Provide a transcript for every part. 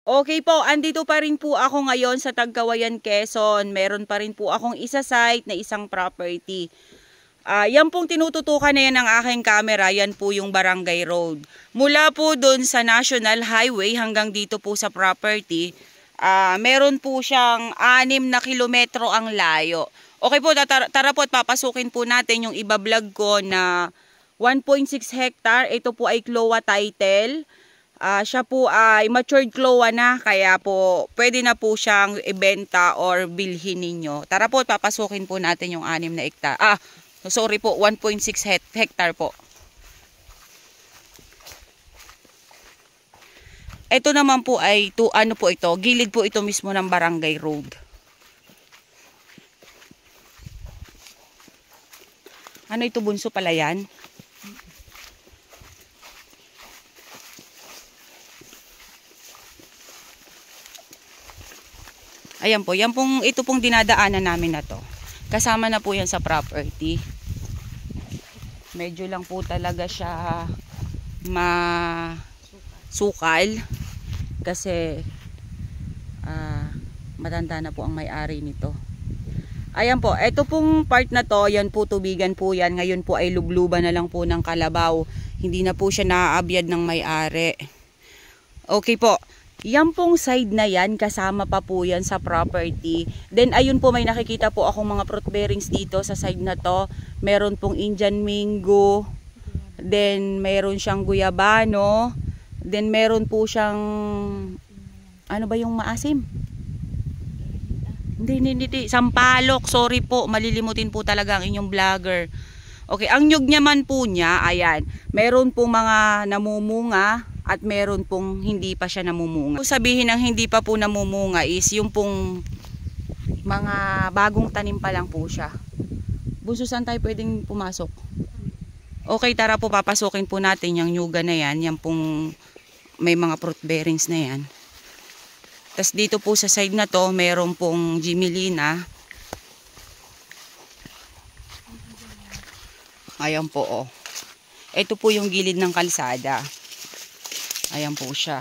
Okay po, andito pa rin po ako ngayon sa Tagkawayan, Quezon. Meron pa rin po akong isa-site na isang property. Yan pong tinututukan na yan ng aking camera, yan po yung Barangay Road. Mula po dun sa National Highway hanggang dito po sa property, meron po siyang 6 na kilometro ang layo. Okay po, tara po at papasukin po natin yung iba-vlog ko na 1.6 hectare. Ito po ay CLOA title. Siya po ay matured CLOA na, kaya po pwede na po siyang ibenta or bilhin ninyo. Tara po, papasukin po natin yung 6 na hectare. Sorry po, 1.6 hectare po. Ito naman po ay gilid po ito mismo ng Barangay Road. Ano ito, bunso pala yan? Ayan po, ito pong dinadaanan namin na to. Kasama na po yan sa property. Medyo lang po talaga siya masukal kasi matanda na po ang may-ari nito. Ayan po, ito pong part na to, yan po tubigan po yan. Ngayon po ay lubluban na lang po ng kalabaw. Hindi na po siya naaabyad ng may-ari. Okay po. Yan pong side na yan, kasama pa po yan sa property. Then ayun po, may nakikita po akong mga fruit bearings dito sa side na to. Meron pong Indian mango. Then meron siyang guyabano. Then meron po siyang, ano ba yung maasim? Hindi. Sampalok, sorry po, malilimutin po talaga ang inyong vlogger. Okay, ang nyug naman po niya, ayan. Meron pong mga namumunga. At meron pong hindi pa siya namumunga. Sabihin ng hindi pa po namumunga is yung pong mga bagong tanim pa lang po siya. Bunso, saan tayo pwedeng pumasok? Okay, tara po, papasukin po natin yung nyuga na yan. Yan pong may mga fruit bearings na yan. Tapos dito po sa side na to, meron pong Jimelina. Ayan po, oh. Ito po yung gilid ng kalsada. Ayan po siya.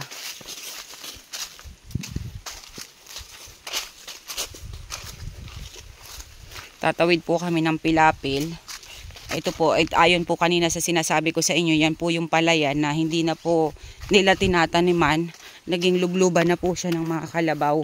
Tatawid po kami ng pilapil. Ito po, ayon po kanina sa sinasabi ko sa inyo, yan po yung palayan na hindi na po nila tinataniman. Naging lubluban na po siya ng mga kalabaw.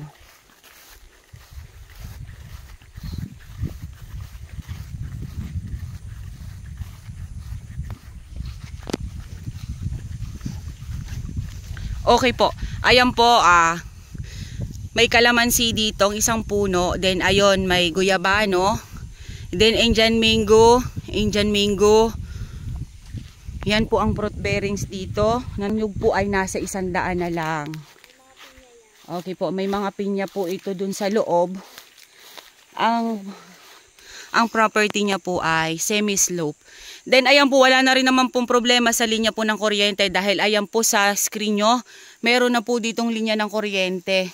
Okay po. Ayan po, may kalamansi dito, isang puno. Then ayon, may guyabano. Then Indian mango. Yan po ang fruit bearings dito. Nanyug po ay nasa 100 na lang. Okay po, may mga pinya po ito dun sa loob. Ang property niya po ay semi-slope. Then ayan po, wala na rin naman pong problema sa linya po ng kuryente dahil ayan po sa screen nyo, meron na po ditong linya ng kuryente.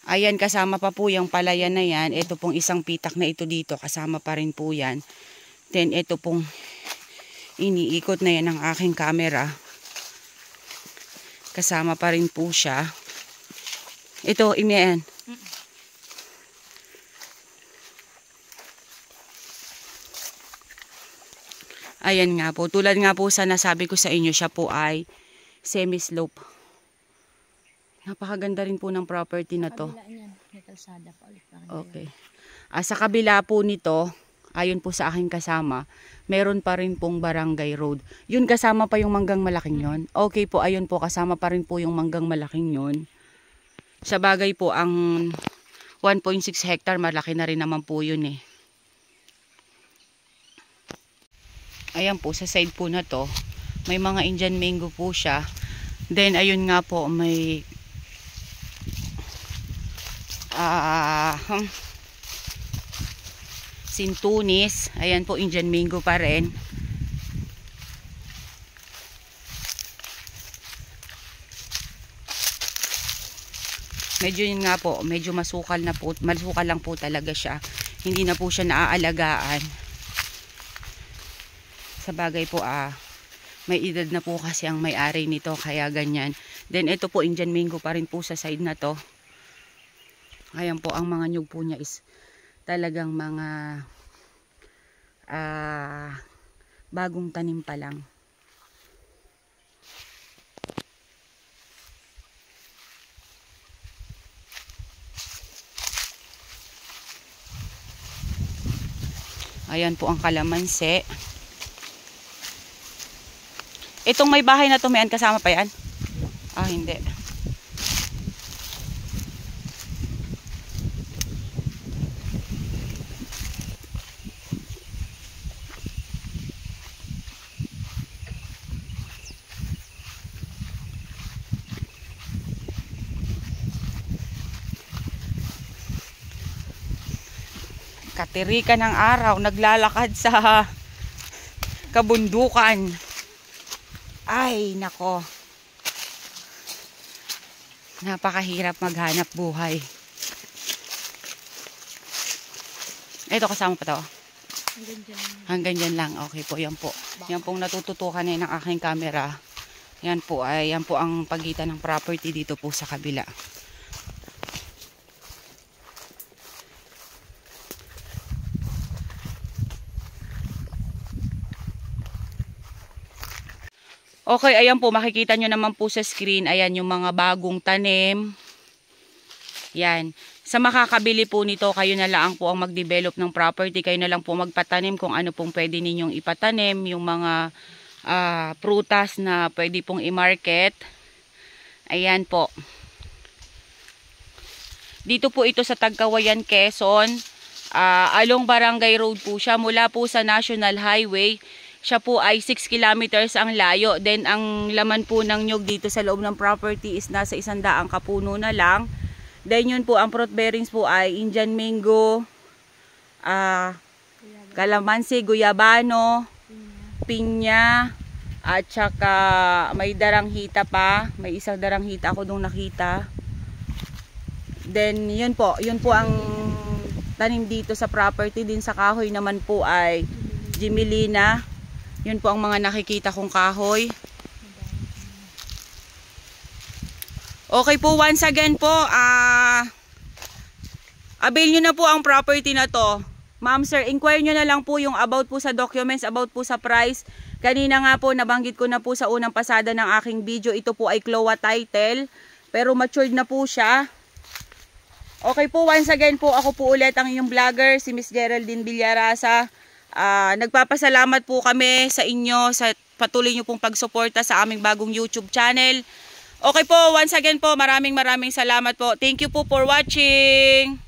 Ayan, kasama pa po yung palayan na yan. Ito pong isang pitak na ito dito, kasama pa rin po yan. Then ito pong iniikot na yan ng aking camera. Kasama pa rin po siya. Ito, yan. Ayan nga po, tulad nga po sa nasabi ko sa inyo, siya po ay semi-slope. Napakaganda rin po ng property na to. Okay. Sa kabila po nito, ayon po sa aking kasama, meron pa rin pong Barangay Road. Yun, kasama pa yung manggang malaking yon. Okay po, ayun po, kasama pa rin po yung manggang malaking yon. Sa bagay po, ang 1.6 hectare, malaki na rin naman po yun eh. Ayan po, sa side po na to, may mga Indian mango po siya. Then, ayun nga po, may sintunis. Ayan po, Indian mango pa rin. Medyo yun nga po, medyo masukal na po, masukal lang po talaga siya. Hindi na po siya naaalagaan. Sa bagay po, May edad na po kasi ang may-ari nito, kaya ganyan. Then ito po, Indian mango pa rin po sa side na to. Ayan po, ang mga nyug po niya is talagang mga bagong tanim pa lang. Ayan po ang kalamansi. Itong may bahay na to, may kasama pa yan? Ah, hindi. Katirikan ng araw, naglalakad sa kabundukan. Ay, nako. Napakahirap maghanap buhay. Ito, kasama pa to? Hanggang dyan lang. Okay po, yan po. Yan pong natututukan ng aking camera. Yan po ang pagitan ng property dito po sa kabila. Okay, ayan po, makikita nyo naman po sa screen, ayan yung mga bagong tanim. Yan. Sa makakabili po nito, kayo na lang po ang mag-develop ng property, kayo na lang po magpatanim kung ano pong pwede ninyong ipatanim, yung mga prutas na pwede pong i-market. Ayan po. Dito po ito sa Tagkawayan, Quezon. Along Barangay Road po siya, mula po sa National Highway. Siya po ay 6 kilometers ang layo. Then ang laman po ng nyug dito sa loob ng property is nasa 100 kapuno na lang. Then yun po, ang fruit bearings po ay Indian mango, kalamansi, guyabano, pinya, at saka may daranghita pa. May isang daranghita ako nung nakita. Then yun po ang tanim dito sa property. Din sa kahoy naman po ay Jimelina. Yun po ang mga nakikita kong kahoy. Okay po, once again po, avail nyo na po ang property na to. Ma'am sir, inquire nyo na lang po yung about po sa documents, about po sa price. Kanina nga po, nabanggit ko na po sa unang pasada ng aking video. Ito po ay CLOA title, pero matured na po siya. Okay po, once again po, ako po ulit ang inyong vlogger, si Miss Geraldine Villarasa. Nagpapasalamat po kami sa inyo sa patuloy nyo pong pagsuporta sa aming bagong YouTube channel. Okay po, once again po, maraming salamat po. Thank you po for watching.